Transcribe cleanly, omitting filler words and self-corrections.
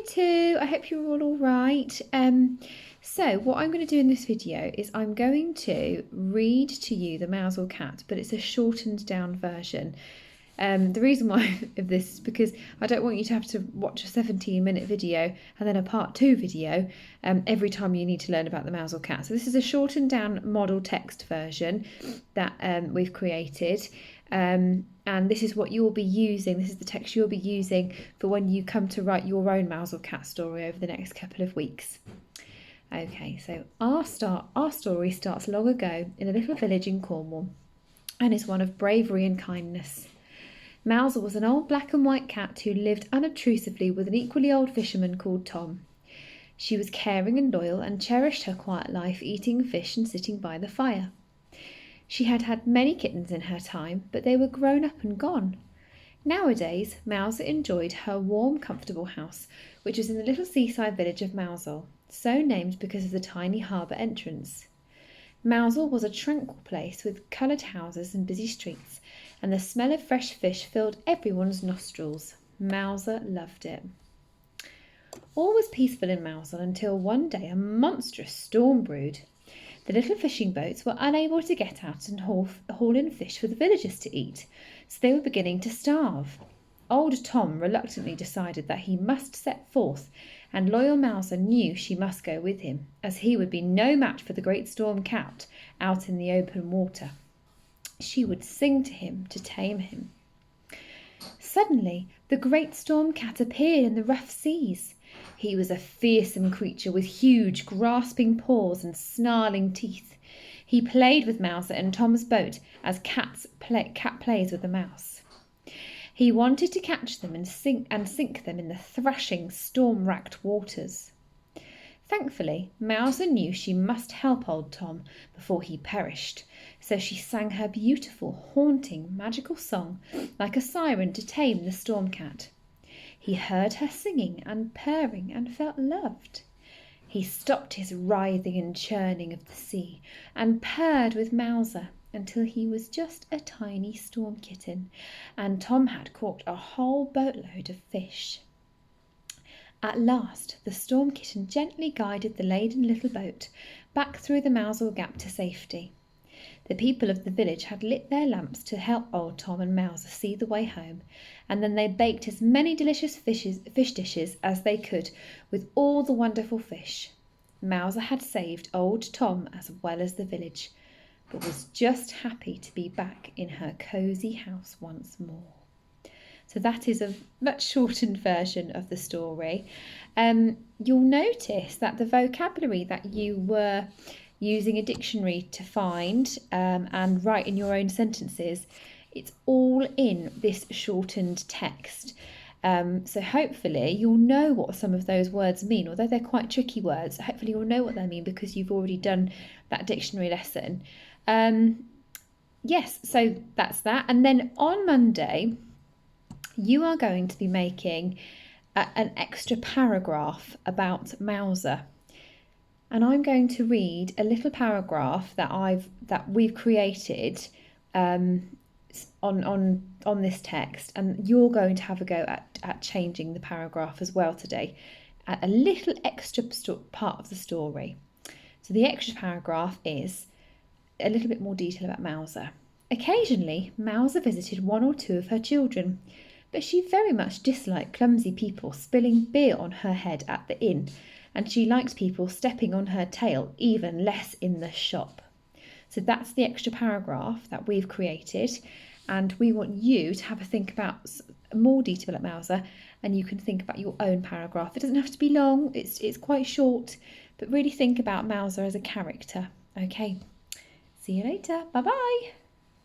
Hi too, I hope you're all right. So what I'm going to do in this video is I'm going to read to you the Mousehole Cat, but it's a shortened down version. The reason why of this is because I don't want you to have to watch a 17-minute video and then a part 2 video every time you need to learn about the Mousehole Cat. So this is a shortened down model text version that we've created. And this is what you'll be using, this is the text you'll be using for when you come to write your own Mousehole Cat story over the next couple of weeks. Okay, so our story starts long ago in a little village in Cornwall and is one of bravery and kindness. Mouser was an old black and white cat who lived unobtrusively with an equally old fisherman called Tom. She was caring and loyal and cherished her quiet life, eating fish and sitting by the fire. She had had many kittens in her time, but they were grown up and gone. Nowadays, Mouser enjoyed her warm, comfortable house, which was in the little seaside village of Mousehole, so named because of the tiny harbour entrance. Mousehole was a tranquil place with coloured houses and busy streets, and the smell of fresh fish filled everyone's nostrils. Mouser loved it. All was peaceful in Mousehole until one day a monstrous storm brewed. The little fishing boats were unable to get out and haul in fish for the villagers to eat, so they were beginning to starve. Old Tom reluctantly decided that he must set forth, and loyal Mouser knew she must go with him, as he would be no match for the great storm cat out in the open water. She would sing to him to tame him. Suddenly, the great storm cat appeared in the rough seas. He was a fearsome creature with huge, grasping paws and snarling teeth. He played with Mouser and Tom's boat as cat plays with a mouse. He wanted to catch them and sink them in the thrashing, storm-racked waters. Thankfully, Mouser knew she must help old Tom before he perished, so she sang her beautiful, haunting, magical song like a siren to tame the storm cat. He heard her singing and purring and felt loved. He stopped his writhing and churning of the sea and purred with Mouser until he was just a tiny storm kitten, and Tom had caught a whole boatload of fish. At last, the storm kitten gently guided the laden little boat back through the Mousehole Gap to safety. The people of the village had lit their lamps to help old Tom and Mouser see the way home, and then they baked as many delicious fish dishes as they could with all the wonderful fish. Mouser had saved old Tom as well as the village, but was just happy to be back in her cosy house once more. So that is a much shortened version of the story. You'll notice that the vocabulary that you were using a dictionary to find and write in your own sentences, it's all in this shortened text. So hopefully you'll know what some of those words mean, although they're quite tricky words. Hopefully you'll know what they mean because you've already done that dictionary lesson. Yes, so that's that. And then on Monday, you are going to be making an extra paragraph about Mouser. And I'm going to read a little paragraph that we've created on this text, and you're going to have a go at changing the paragraph as well today, a little extra part of the story. So the extra paragraph is a little bit more detail about Mouser. Occasionally, Mouser visited one or two of her children, but she very much disliked clumsy people spilling beer on her head at the inn, and she liked people stepping on her tail even less in the shop. So that's the extra paragraph that we've created, and we want you to have a think about more detail at Mouser, and you can think about your own paragraph. It doesn't have to be long, it's quite short, but really think about Mouser as a character. Okay, see you later, bye-bye.